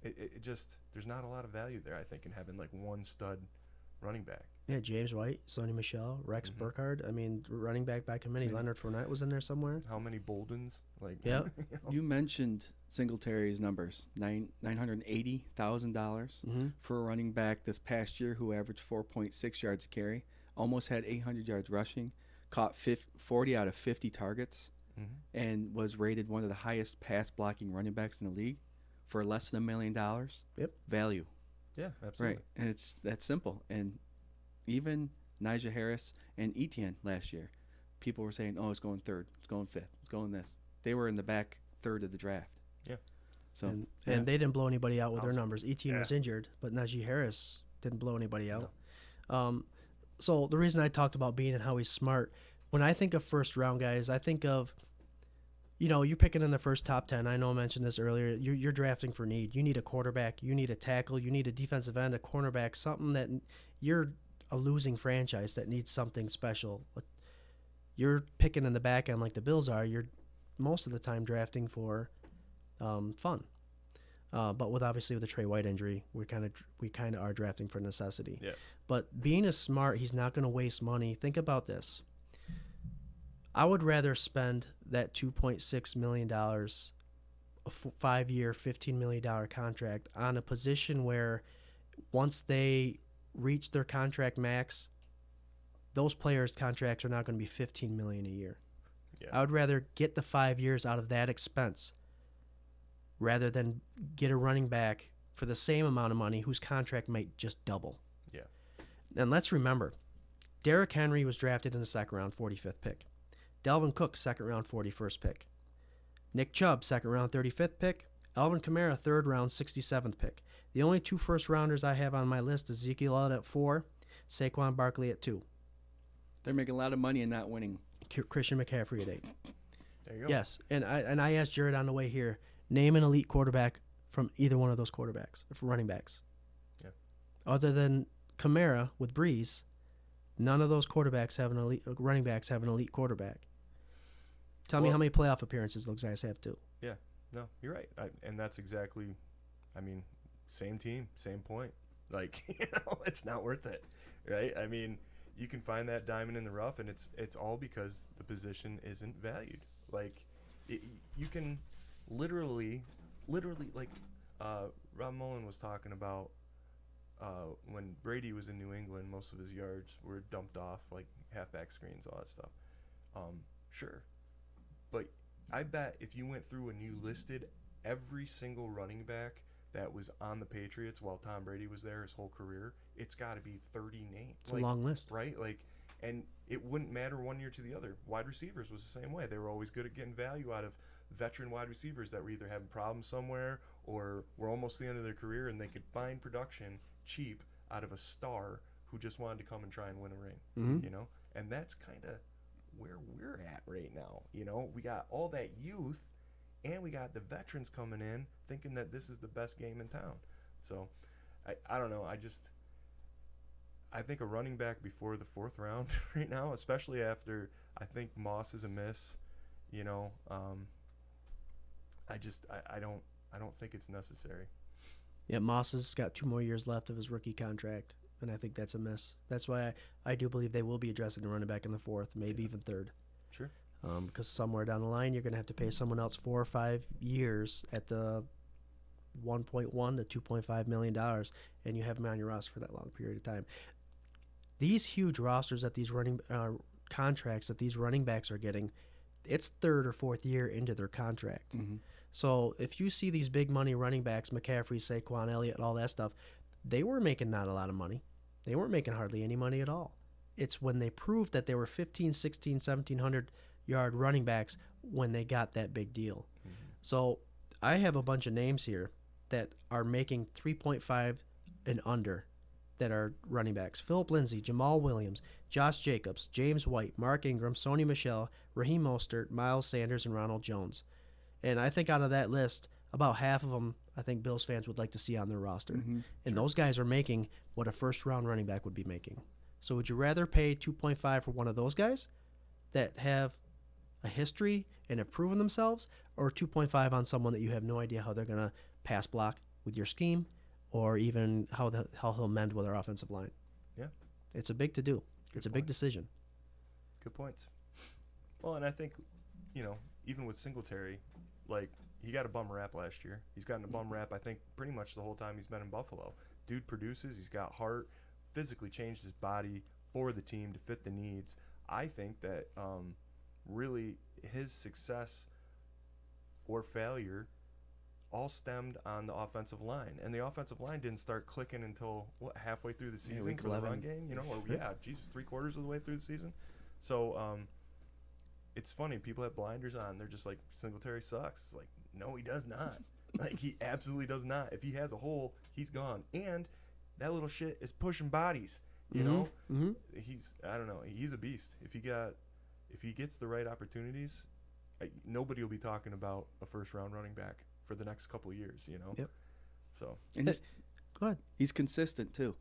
It just, there's not a lot of value there, I think, in having like one stud running back. Yeah, James White, Sonny Michel, Rex Burkhardt. I mean, running back by committee. Leonard Fournette was in there somewhere. How many Boldens? Like, yeah. You mentioned Singletary's numbers, $980,000 for a running back this past year who averaged 4.6 yards a carry, almost had 800 yards rushing, caught 40 out of 50 targets, and was rated one of the highest pass blocking running backs in the league for less than $1 million. Yep. Value. Yeah, absolutely. Right, and it's that simple. And even Najee Harris and Etienne last year, people were saying, "Oh, it's going third, it's going fifth, it's going this." They were in the back third of the draft. Yeah. So and they didn't blow anybody out with their numbers. Etienne was injured, but Najee Harris didn't blow anybody out. No. So the reason I talked about Bean and how he's smart, when I think of first round guys, I think of, you're picking in the first top 10. I know I mentioned this earlier. You're drafting for need. You need a quarterback. You need a tackle. You need a defensive end, a cornerback, something that you're a losing franchise that needs something special. You're picking in the back end like the Bills are. You're most of the time drafting for fun. But obviously with the Trey White injury, we kind of are drafting for necessity. Yeah. But being a smart, he's not going to waste money. Think about this. I would rather spend that $2.6 million, a 5-year, $15 million contract on a position where once they reach their contract max, those players' contracts are not going to be $15 million a year. Yeah. I would rather get the 5 years out of that expense rather than get a running back for the same amount of money whose contract might just double. Yeah. And let's remember, Derrick Henry was drafted in the second round, 45th pick. Dalvin Cook, second round, 41st pick. Nick Chubb, second round, 35th pick. Alvin Kamara, third round, 67th pick. The only 2 first rounders I have on my list is Ezekiel Elliott at 4, Saquon Barkley at 2. They're making a lot of money and not winning. Christian McCaffrey at 8. There you go. Yes, and I asked Jared on the way here, name an elite quarterback from either one of those quarterbacks, for running backs. Yeah. Other than Kamara with Breeze, none of those quarterbacks have running backs have an elite quarterback. Tell me how many playoff appearances those guys have too. Yeah, no, you're right. And that's exactly, same team, same point. Like, it's not worth it, right? I mean, you can find that diamond in the rough, and it's all because the position isn't valued. Like, you can literally, like, Rob Mullen was talking about when Brady was in New England, most of his yards were dumped off, like halfback screens, all that stuff. Sure. But I bet if you went through and you listed every single running back that was on the Patriots while Tom Brady was there his whole career, it's got to be 30 names. It's a long list. Right? Like, and it wouldn't matter one year to the other. Wide receivers was the same way. They were always good at getting value out of veteran wide receivers that were either having problems somewhere or were almost the end of their career, and they could find production cheap out of a star who just wanted to come and try and win a ring, And that's kind of where we're at right now. We got all that youth, and we got the veterans coming in thinking that this is the best game in town. So I don't know. I think a running back before the 4th round right now, especially after I think Moss is a miss, I don't think it's necessary. Yeah, Moss has got 2 more years left of his rookie contract, and I think that's a miss. That's why I do believe they will be addressing the running back in the 4th, maybe even 3rd. Sure. Because somewhere down the line, you're going to have to pay someone else 4 or 5 years at the $1.1 to $2.5 million, and you have them on your roster for that long period of time. These huge rosters that these running contracts that these running backs are getting, it's 3rd or 4th year into their contract. Mm-hmm. So if you see these big money running backs, McCaffrey, Saquon, Elliott, all that stuff, they were making not a lot of money. They weren't making hardly any money at all. It's when they proved that they were 15, 16, 1,700-yard running backs when they got that big deal. So I have a bunch of names here that are making 3.5 and under that are running backs. Philip Lindsay, Jamal Williams, Josh Jacobs, James White, Mark Ingram, Sony Michel, Raheem Mostert, Miles Sanders, and Ronald Jones. And I think out of that list, about half of them I think Bills fans would like to see on their roster. And those guys are making what a first-round running back would be making. So would you rather pay 2.5 for one of those guys that have a history and have proven themselves, or 2.5 on someone that you have no idea how they're going to pass block with your scheme, or even how he'll mend with our offensive line? Yeah. It's a big to-do. It's a big decision. Good points. Well, and I think, even with Singletary, like, he got a bum rap last year. He's gotten a bum rap, I think, pretty much the whole time he's been in Buffalo. Dude produces. He's got heart, physically changed his body for the team to fit the needs. I think that really his success or failure all stemmed on the offensive line. And the offensive line didn't start clicking until, halfway through the season week for the 11. run game? Three-quarters of the way through the season. So it's funny. People have blinders on. They're just like, Singletary sucks. It's like, no, he does not. Like, he absolutely does not. If he has a hole, he's gone. And that little shit is pushing bodies. You know? I don't know. He's a beast. If he gets the right opportunities, nobody will be talking about a first-round running back for the next couple of years, Yep. So. And Go ahead. he's consistent, too.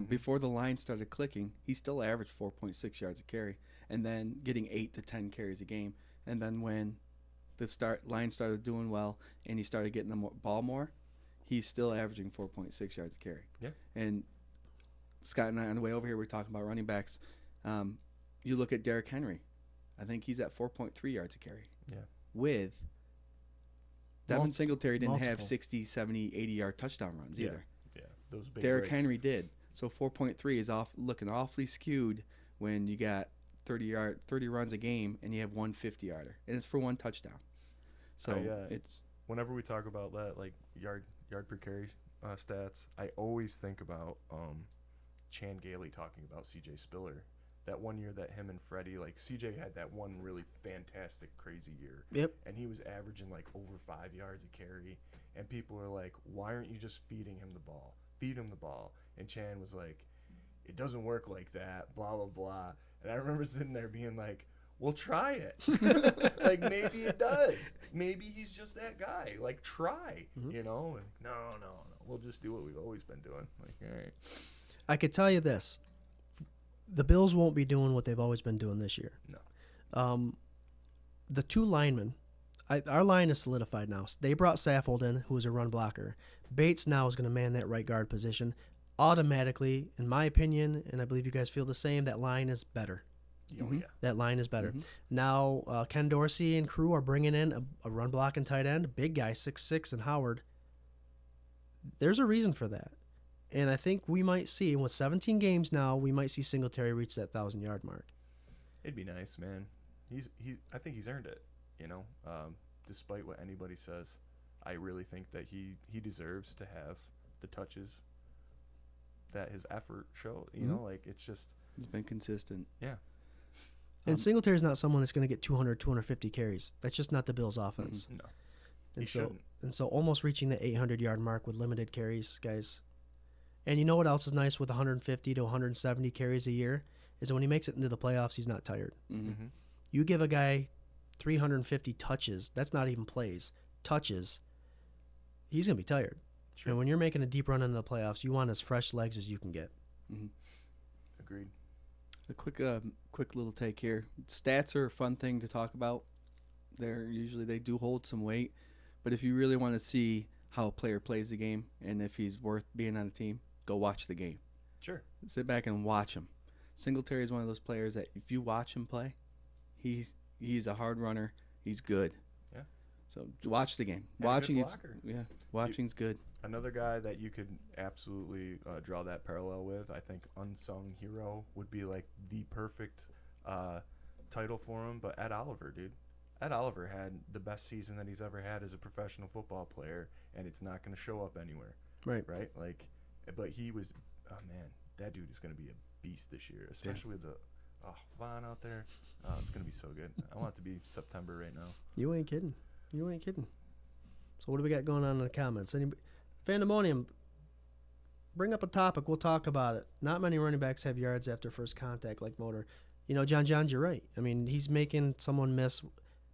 Before the line started clicking, he still averaged 4.6 yards a carry, and then getting 8 to 10 carries a game. And then when the line started doing well and he started getting the ball more, he's still averaging 4.6 yards a carry. Yeah. And Scott and I, on the way over here, we're talking about running backs. You look at Derrick Henry. I think he's at 4.3 yards a carry. Yeah. With Devin Singletary didn't have multiple. 60, 70, 80-yard touchdown runs either. Yeah. Those big Derrick breaks. Henry did. So 4.3 is looking awfully skewed when you got 30 runs a game and you have one 50-yarder, and it's for one touchdown. So it's whenever we talk about that, like yard per carry stats, I always think about Chan Gailey talking about C.J. Spiller. That one year that him and Freddie, like C.J. had that one really fantastic, crazy year. Yep. And he was averaging like over 5 yards a carry. And people were like, why aren't you just feeding him the ball? Feed him the ball. And Chan was like, it doesn't work like that, blah, blah, blah. And I remember sitting there being like, well, try it. Like, maybe it does. Maybe he's just that guy. Like, try, And no. We'll just do what we've always been doing. Like, all right. I could tell you this. The Bills won't be doing what they've always been doing this year. No. The two linemen, our line is solidified now. They brought Saffold in, who is a run blocker. Bates now is going to man that right guard position. Automatically, in my opinion, and I believe you guys feel the same, that line is better. Oh, yeah. That line is better. Now, Ken Dorsey and crew are bringing in a run block and tight end, big guy, 6'6", and Howard. There's a reason for that. And I think we might see, with 17 games now, we might see Singletary reach that 1,000-yard mark. It'd be nice, man. I think he's earned it, despite what anybody says. I really think that he deserves to have the touches that his effort showed. It's just... He's been consistent. Yeah. And Singletary's not someone that's going to get 200, 250 carries. That's just not the Bills' offense. No. And so almost reaching the 800-yard mark with limited carries, guys. And you know what else is nice with 150 to 170 carries a year is that when he makes it into the playoffs, he's not tired. Mm-hmm. You give a guy 350 touches, that's not even plays, touches, he's going to be tired. Sure. And when you're making a deep run into the playoffs, you want as fresh legs as you can get. Agreed. A quick little take here. Stats are a fun thing to talk about. They do hold some weight, but if you really want to see how a player plays the game and if he's worth being on a team, go watch the game. Sure. Sit back and watch him. Singletary is one of those players that if you watch him play, he's a hard runner. He's good. Yeah. So watch the game. Watching's good. Another guy that you could absolutely draw that parallel with, I think unsung hero would be like the perfect title for him, but Ed Oliver, dude. Ed Oliver had the best season that he's ever had as a professional football player, and it's not going to show up anywhere. Right. Right? But he was, that dude is going to be a beast this year, especially with the Vaughn out there. It's going to be so good. I want it to be September right now. You ain't kidding. You ain't kidding. So what do we got going on in the comments? Fandemonium, bring up a topic. We'll talk about it. Not many running backs have yards after first contact like Motor. John Johns, you're right. I mean, he's making someone miss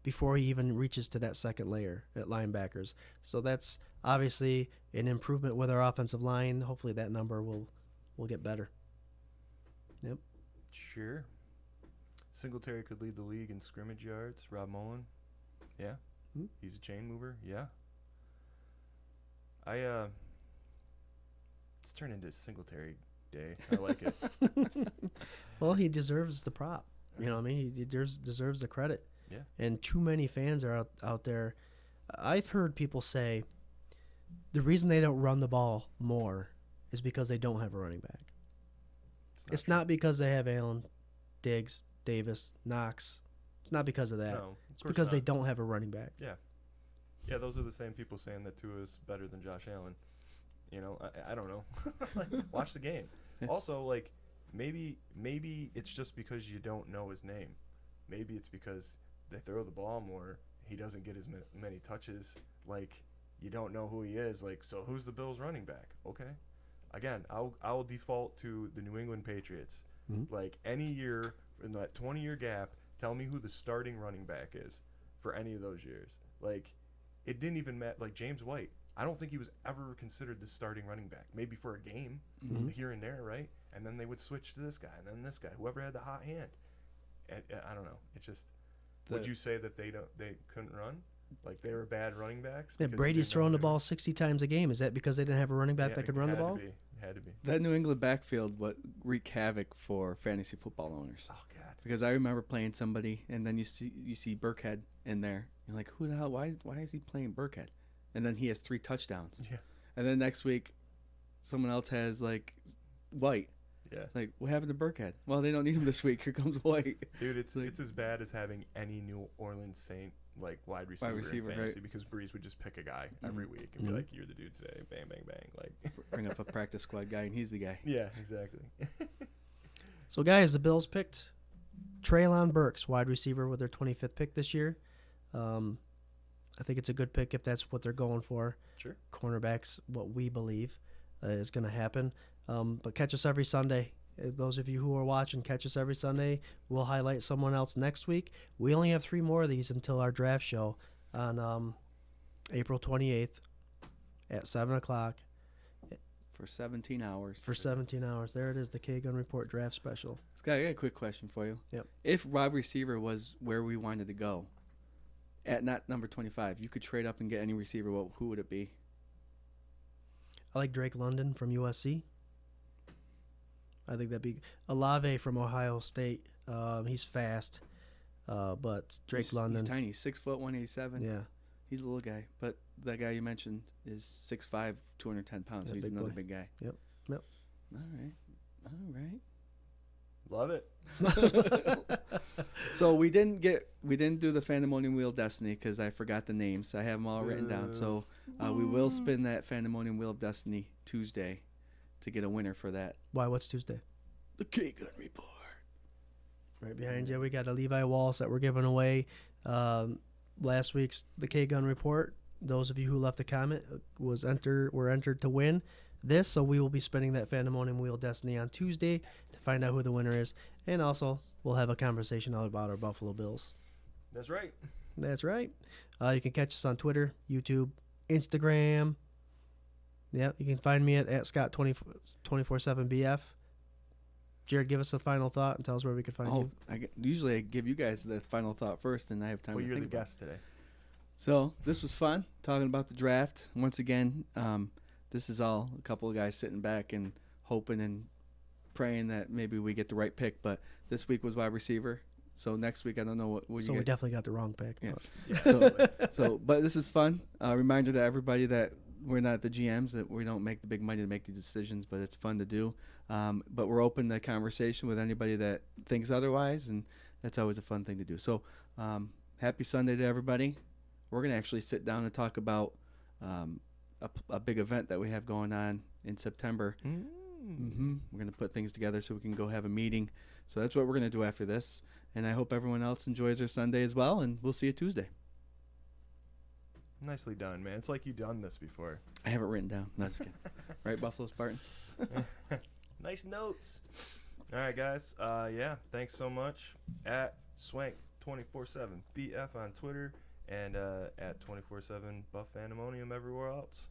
before he even reaches to that second layer at linebackers. So that's obviously an improvement with our offensive line. Hopefully that number will get better. Yep. Sure. Singletary could lead the league in scrimmage yards. Rob Mullen. Yeah. He's a chain mover. Yeah. It's turned into Singletary day. I like it. Well, he deserves the prop. You know what I mean? He deserves the credit. Yeah. And too many fans are out there. I've heard people say the reason they don't run the ball more is because they don't have a running back. It's not because they have Allen, Diggs, Davis, Knox. It's not because of that. No, it's because they don't have a running back. Yeah. Yeah, those are the same people saying that Tua is better than Josh Allen. I don't know. Watch the game. Also, maybe it's just because you don't know his name. Maybe it's because they throw the ball more. He doesn't get as many touches. You don't know who he is. So who's the Bills running back? Okay. Again, I'll default to the New England Patriots. Mm-hmm. Any year in that 20-year gap, tell me who the starting running back is for any of those years. It didn't even matter. James White, I don't think he was ever considered the starting running back. Maybe for a game here and there, right? And then they would switch to this guy and then this guy, whoever had the hot hand. And I don't know. It's just, would you say that they couldn't run? They were bad running backs? Yeah, Brady's throwing the ball 60 times a game. Is that because they didn't have a running back that could run the ball? Had to be. That New England backfield wreaked havoc for fantasy football owners. Oh God! Because I remember playing somebody, and then you see Burkhead in there. You're like, who the hell? Why is he playing Burkhead? And then he has 3 touchdowns. Yeah. And then next week, someone else has White. Yeah. It's what happened to Burkhead? Well, they don't need him this week. Here comes White. Dude, it's as bad as having any New Orleans Saint wide receiver in fantasy, right? Because Breeze would just pick a guy every week and be like, "You're the dude today." Bang, bang, bang. Bring up a practice squad guy, and he's the guy. Yeah, exactly. So, guys, the Bills picked Treylon Burks, wide receiver, with their 25th pick this year. I think it's a good pick if that's what they're going for. Sure. Cornerbacks, what we believe is going to happen. But catch us every Sunday. Those of you who are watching, catch us every Sunday. We'll highlight someone else next week. We only have 3 more of these until our draft show on April 28th at 7 o'clock. For 17 hours. For 17 hours. There it is, the K-Gun Report Draft Special. Scott, I got a quick question for you. Yep. If wide receiver was where we wanted to go, at not number 25, you could trade up and get any receiver, who would it be? I like Drake London from USC. I think that'd be Olave from Ohio State. He's fast, but Drake London. He's tiny. 6 foot, 187. Yeah. He's a little guy. But that guy you mentioned is 6'5", 210 pounds. So he's another big guy. Yep. All right. Love it. So we didn't do the Fandemonium Wheel of Destiny because I forgot the names. I have them all written down. So we will spin that Fandemonium Wheel of Destiny Tuesday to get a winner for that. Why? What's Tuesday? The K-Gun Report. Right behind you, we got a Levi Wallace that we're giving away. Last week's the K-Gun Report. Those of you who left a comment were entered to win this, so we will be spinning that Fandemonium Wheel of Destiny on Tuesday to find out who the winner is, and also we'll have a conversation all about our Buffalo Bills. That's right. That's right. You can catch us on Twitter, YouTube, Instagram. Yeah, you can find me at Scott 247BF. Jared, give us a final thought and tell us where we can find you. Usually I give you guys the final thought first, and I have time to think about it. You're the guest today. So this was fun, talking about the draft. Once again, this is all a couple of guys sitting back and hoping and praying that maybe we get the right pick. But this week was wide receiver. So next week, I don't know what you So we definitely got the wrong pick. Yeah. But this is fun. Reminder to everybody that we're not the GMs, that we don't make the big money to make these decisions, but it's fun to do. But we're open to conversation with anybody that thinks otherwise, and that's always a fun thing to do. So happy Sunday to everybody. We're going to actually sit down and talk about a big event that we have going on in September. We're going to put things together so we can go have a meeting. So that's what we're going to do after this. And I hope everyone else enjoys their Sunday as well. And we'll see you Tuesday. Nicely done, man. It's like you've done this before. I have it written down. No, just kidding. Right, Buffalo Spartan? Nice notes. All right, guys. Yeah, thanks so much. At Swank 24/7 BF on Twitter and at 24/7 Buff Pandemonium everywhere else.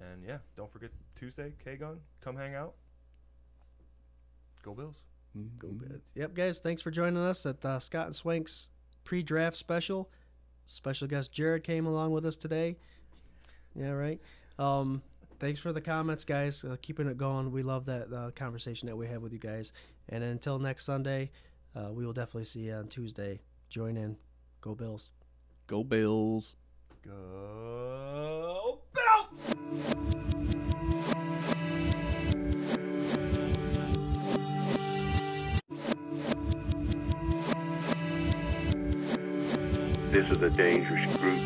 And yeah, don't forget Tuesday, K-Gun. Come hang out. Go Bills. Go Bills. Yep, guys. Thanks for joining us at Scott and Swank's pre-draft special. Special guest Jared came along with us today. Yeah, right. Thanks for the comments, guys. Keeping it going. We love that conversation that we have with you guys. And until next Sunday, we will definitely see you on Tuesday. Join in. Go Bills. Go Bills. Go Bills! This is a dangerous group.